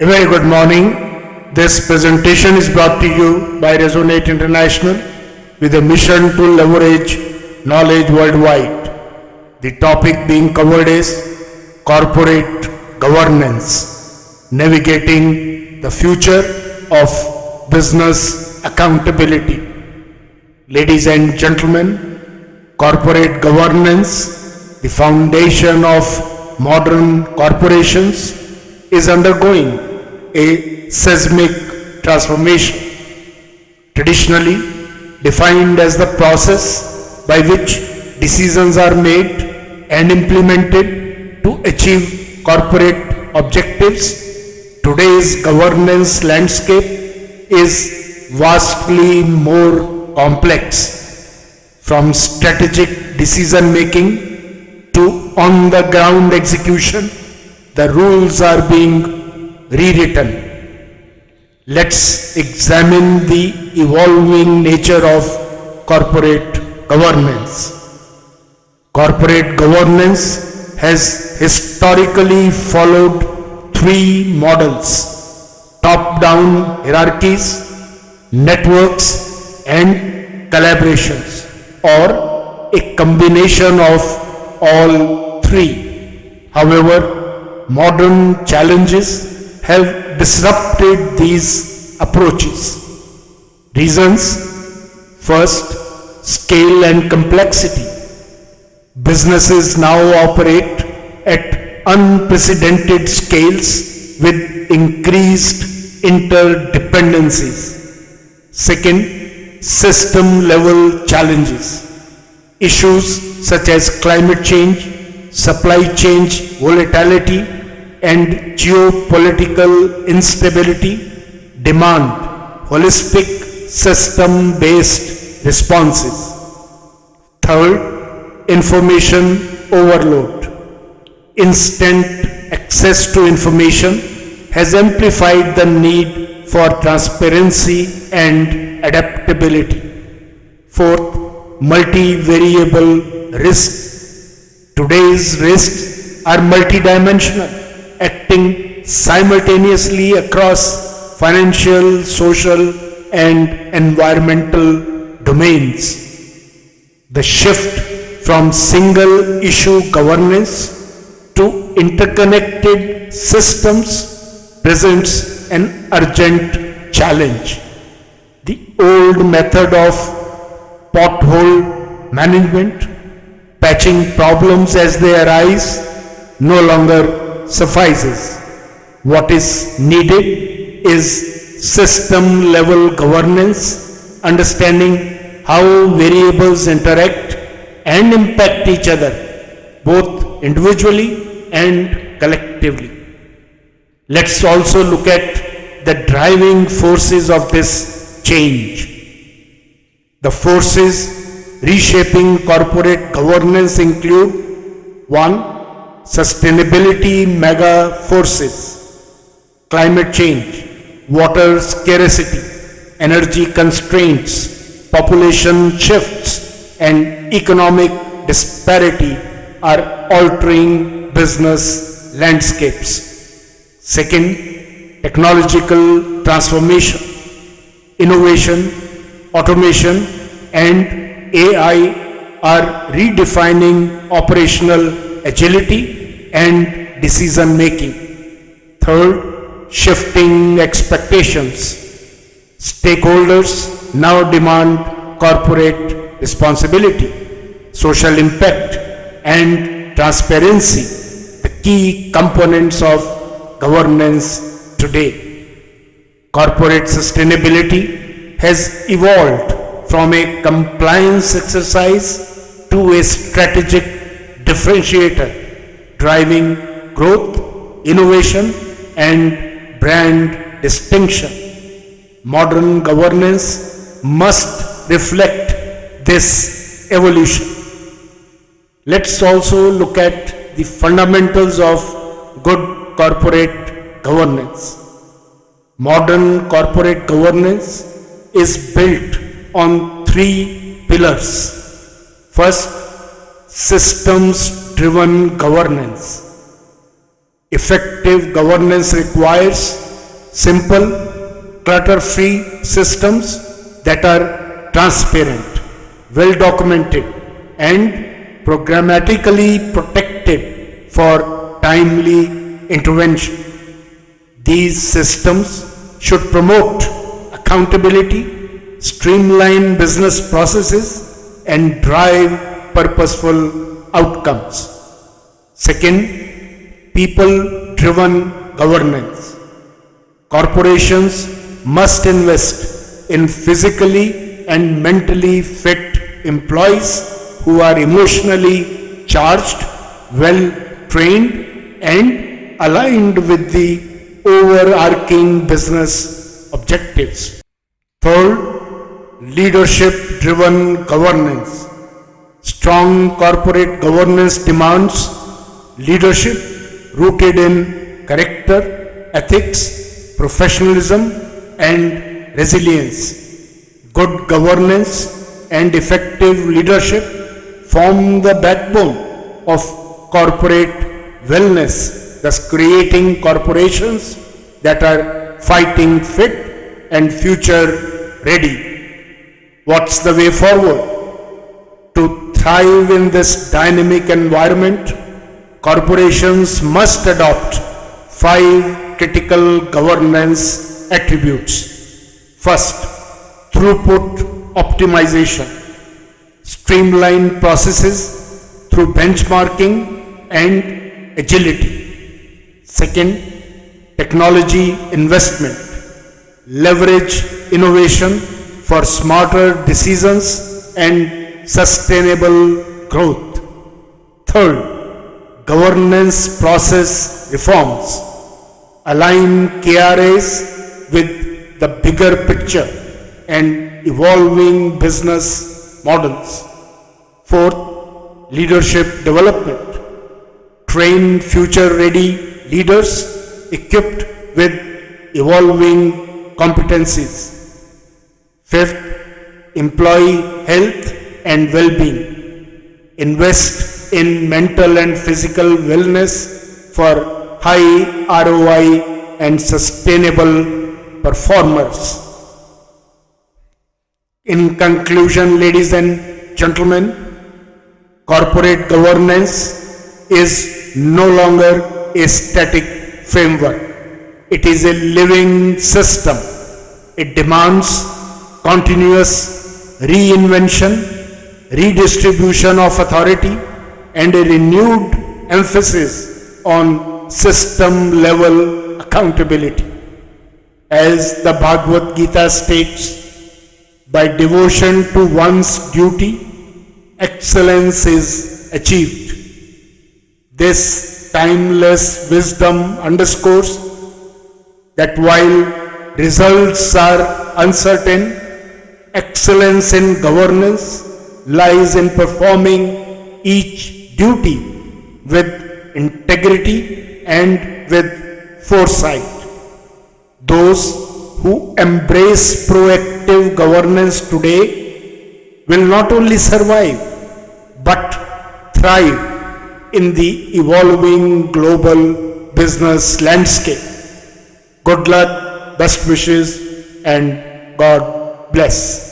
A very good morning. This presentation is brought to you by Resonate International with a mission to leverage knowledge worldwide. The topic being covered is corporate governance, navigating the future of business accountability. Ladies and gentlemen, corporate governance, the foundation of modern corporations, is undergoing a seismic transformation, traditionally defined as the process by which decisions are made and implemented to achieve corporate objectives. Today's governance landscape is vastly more complex, from strategic decision making to on the ground execution. The rules are being rewritten. Let's examine the evolving nature of corporate governance. Corporate governance has historically followed three models: top-down hierarchies, networks, and collaborations, or a combination of all three. However, modern challenges have disrupted these approaches. Reasons: first, scale and complexity. Businesses now operate at unprecedented scales with increased interdependencies. Second, system level challenges. Issues such as climate change, supply chain volatility, and geopolitical instability demand holistic system-based responses. Third, information overload. Instant access to information has amplified the need for transparency and adaptability. Fourth, multivariable risks. Today's risks are multidimensional, acting simultaneously across financial, social, and environmental domains. The shift from single issue governance to interconnected systems presents an urgent challenge. The old method of pothole management, patching problems as they arise, no longer suffices. What is needed is system level governance, understanding how variables interact and impact each other, both individually and collectively. Let's also look at the driving forces of this change. The forces reshaping corporate governance include: 1. Sustainability mega forces: climate change, water scarcity, energy constraints, population shifts, and economic disparity are altering business landscapes. Second, technological transformation. Innovation, automation, and AI are redefining operational agility and decision making. Third, shifting expectations. Stakeholders now demand corporate responsibility, social impact, and transparency, the key components of governance today. Corporate sustainability has evolved from a compliance exercise to a strategic differentiator, driving growth, innovation, and brand distinction. Modern governance must reflect this evolution. Let's also look at the fundamentals of good corporate governance. Modern corporate governance is built on three pillars. First, systems-driven governance. Effective governance requires simple, clutter-free systems that are transparent, well documented, and programmatically protected for timely intervention. These systems should promote accountability, streamline business processes, and drive purposeful outcomes. Second, people-driven governance. Corporations must invest in physically and mentally fit employees who are emotionally charged, well trained, and aligned with the overarching business objectives. Third, leadership driven governance. Strong corporate governance demands leadership rooted in character, ethics, professionalism, and resilience. Good governance and effective leadership form the backbone of corporate wellness, thus creating corporations that are fighting fit and future ready. What's the way forward? To thrive in this dynamic environment, corporations must adopt 5 critical governance attributes. First, throughput optimization. Streamline processes through benchmarking and agility. Second, technology investment. Leverage innovation for smarter decisions and sustainable growth. Third, governance process reforms. Align KRAs with the bigger picture and evolving business models. Fourth, leadership development. Train future-ready leaders equipped with evolving competencies. Fifth, employee health and well-being. Invest in mental and physical wellness for high ROI and sustainable performers. In conclusion, ladies and gentlemen, corporate governance is no longer a static framework. It is a living system. It demands continuous reinvention, redistribution of authority, and a renewed emphasis on system level accountability. As the Bhagavad Gita states, by devotion to one's duty, excellence is achieved. This timeless wisdom underscores that while results are uncertain, excellence in governance lies in performing each duty with integrity and with foresight. Those who embrace proactive governance today will not only survive but thrive in the evolving global business landscape. Good luck, best wishes, and God bless.